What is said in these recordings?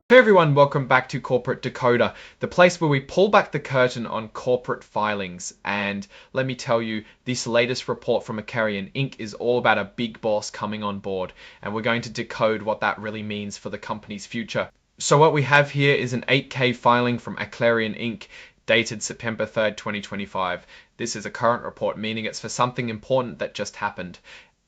Hey everyone, welcome back to Corporate Decoder, the place where we pull back the curtain on corporate filings. And let me tell you, this latest report from Aclarion Inc. is all about a big boss coming on board, and we're going to decode what that really means for the company's future. So what we have here is an 8K filing from Aclarion Inc. dated September 3rd, 2025. This is a current report, meaning it's for something important that just happened.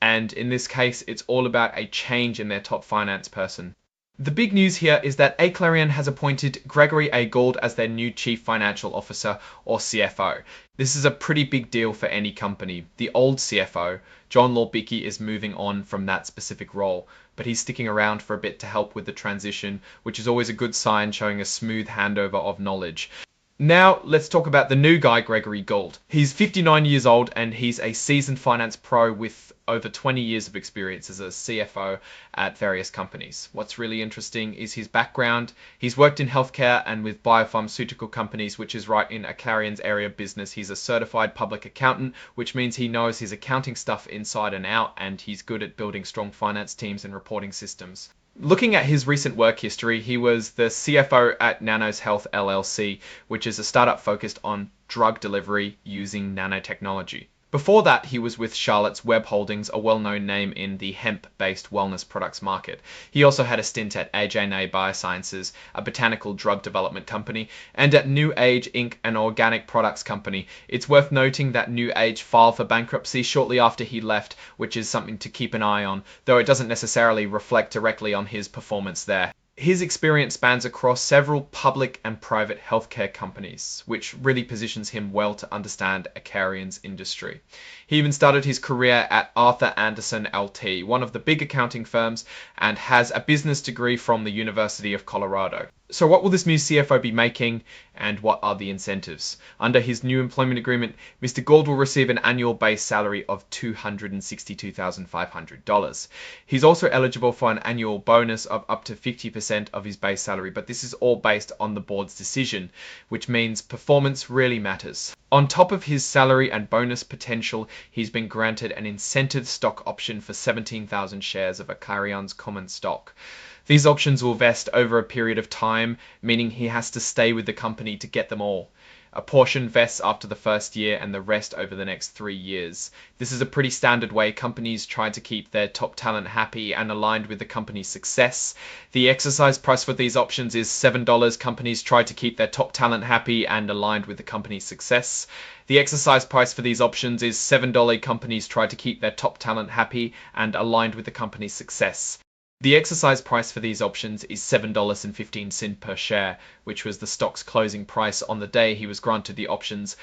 And in this case, it's all about a change in their top finance person. The big news here is that Aclarion has appointed Gregory A. Gould as their new Chief Financial Officer, or CFO. This is a pretty big deal for any company. The old CFO, John Lorbicki, is moving on from that specific role, but he's sticking around for a bit to help with the transition, which is always a good sign, showing a smooth handover of knowledge. Now, let's talk about the new guy, Gregory Gould. He's 59 years old and he's a seasoned finance pro with over 20 years of experience as a CFO at various companies. What's really interesting is his background. He's worked in healthcare and with biopharmaceutical companies, which is right in Aclarion's area of business. He's a certified public accountant, which means he knows his accounting stuff inside and out, and he's good at building strong finance teams and reporting systems. Looking at his recent work history, he was the CFO at Nanos Health LLC, which is a startup focused on drug delivery using nanotechnology. Before that, he was with Charlotte's Web Holdings, a well-known name in the hemp-based wellness products market. He also had a stint at AJ&A Biosciences, a botanical drug development company, and at New Age Inc., an organic products company. It's worth noting that New Age filed for bankruptcy shortly after he left, which is something to keep an eye on, though it doesn't necessarily reflect directly on his performance there. His experience spans across several public and private healthcare companies, which really positions him well to understand Aclarion's industry. He even started his career at Arthur Andersen LT, one of the big accounting firms, and has a business degree from the University of Colorado. So what will this new CFO be making, and what are the incentives? Under his new employment agreement, Mr. Gould will receive an annual base salary of $262,500. He's also eligible for an annual bonus of up to 50% of his base salary, but this is all based on the board's decision, which means performance really matters. On top of his salary and bonus potential, he's been granted an incentive stock option for 17,000 shares of Aclarion's common stock. These options will vest over a period of time, meaning he has to stay with the company to get them all. A portion vests after the first year and the rest over the next 3 years. This is a pretty standard way companies try to keep their top talent happy and aligned with the company's success. The exercise price for these options is $7. Companies try to keep their top talent happy and aligned with the company's success. The exercise price for these options is $7. Companies try to keep their top talent happy and aligned with the company's success. The exercise price for these options is $7.15 per share, which was the stock's closing price on the day he was granted the options.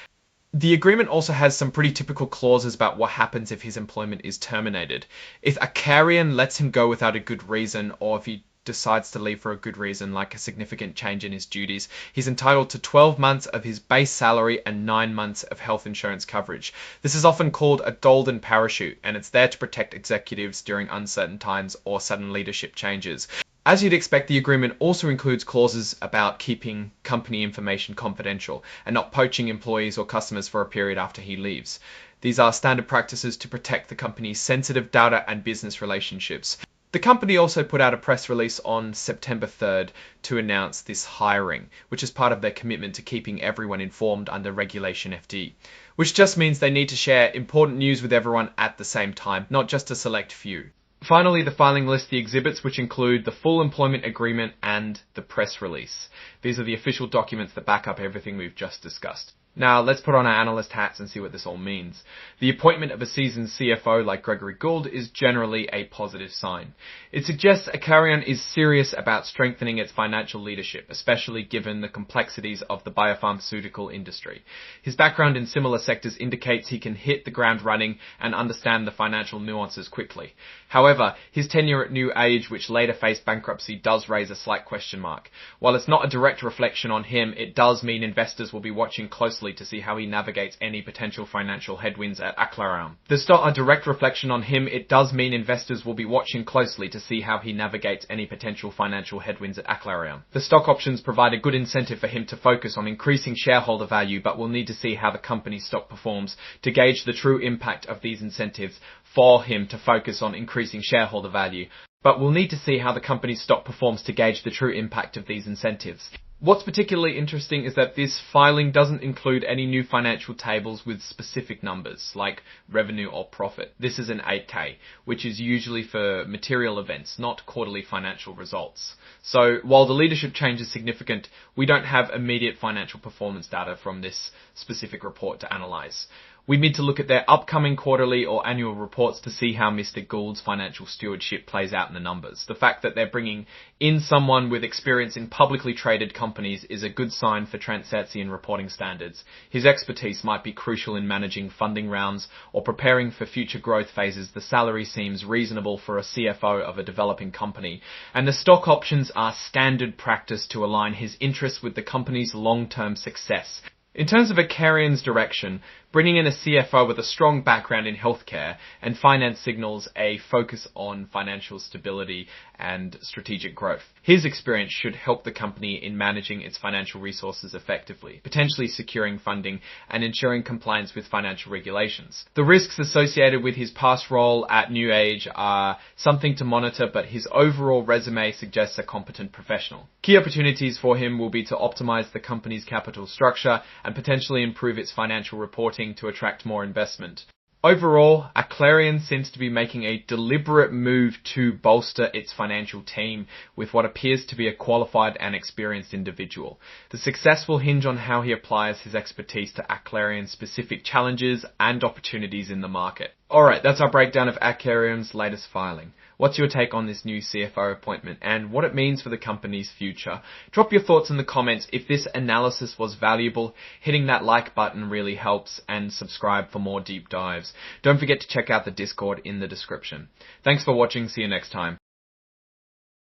The agreement also has some pretty typical clauses about what happens if his employment is terminated. If Aclarion lets him go without a good reason, or if he decides to leave for a good reason, like a significant change in his duties, he's entitled to 12 months of his base salary and 9 months of health insurance coverage. This is often called a golden parachute, and it's there to protect executives during uncertain times or sudden leadership changes. As you'd expect, the agreement also includes clauses about keeping company information confidential and not poaching employees or customers for a period after he leaves. These are standard practices to protect the company's sensitive data and business relationships. The company also put out a press release on September 3rd to announce this hiring, which is part of their commitment to keeping everyone informed under Regulation FD, which just means they need to share important news with everyone at the same time, not just a select few. Finally, the filing lists the exhibits, which include the full employment agreement and the press release. These are the official documents that back up everything we've just discussed. Now, let's put on our analyst hats and see what this all means. The appointment of a seasoned CFO like Gregory Gould is generally a positive sign. It suggests Aclarion is serious about strengthening its financial leadership, especially given the complexities of the biopharmaceutical industry. His background in similar sectors indicates he can hit the ground running and understand the financial nuances quickly. However, his tenure at New Age, which later faced bankruptcy, does raise a slight question mark. While it's not a direct reflection on him, it does mean investors will be watching closely to see how he navigates any potential financial headwinds at Aclarion. There's not a direct reflection on him, it does mean investors will be watching closely to see how he navigates any potential financial headwinds at Aclarion. The stock options provide a good incentive for him to focus on increasing shareholder value, but we'll need to see how the company's stock performs to gauge the true impact of these incentives for him to focus on increasing shareholder value. but we'll need to see how the company's stock performs to gauge the true impact of these incentives. What's particularly interesting is that this filing doesn't include any new financial tables with specific numbers, like revenue or profit. This is an 8K, which is usually for material events, not quarterly financial results. So while the leadership change is significant, we don't have immediate financial performance data from this specific report to analyze. We need to look at their upcoming quarterly or annual reports to see how Mr. Gould's financial stewardship plays out in the numbers. The fact that they're bringing in someone with experience in publicly traded companies is a good sign for transparency and reporting standards. His expertise might be crucial in managing funding rounds or preparing for future growth phases. The salary seems reasonable for a CFO of a developing company, and the stock options are standard practice to align his interests with the company's long-term success. In terms of Aclarion's direction, bringing in a CFO with a strong background in healthcare and finance signals a focus on financial stability and strategic growth. His experience should help the company in managing its financial resources effectively, potentially securing funding and ensuring compliance with financial regulations. The risks associated with his past role at New Age are something to monitor, but his overall resume suggests a competent professional. Key opportunities for him will be to optimize the company's capital structure and potentially improve its financial reporting to attract more investment. Overall, Aclarion seems to be making a deliberate move to bolster its financial team with what appears to be a qualified and experienced individual. The success will hinge on how he applies his expertise to Aclarion's specific challenges and opportunities in the market. Alright, that's our breakdown of Aclarion's latest filing. What's your take on this new CFO appointment and what it means for the company's future? Drop your thoughts in the comments. If this analysis was valuable, hitting that like button really helps, and subscribe for more deep dives. Don't forget to check out the Discord in the description. Thanks for watching. See you next time.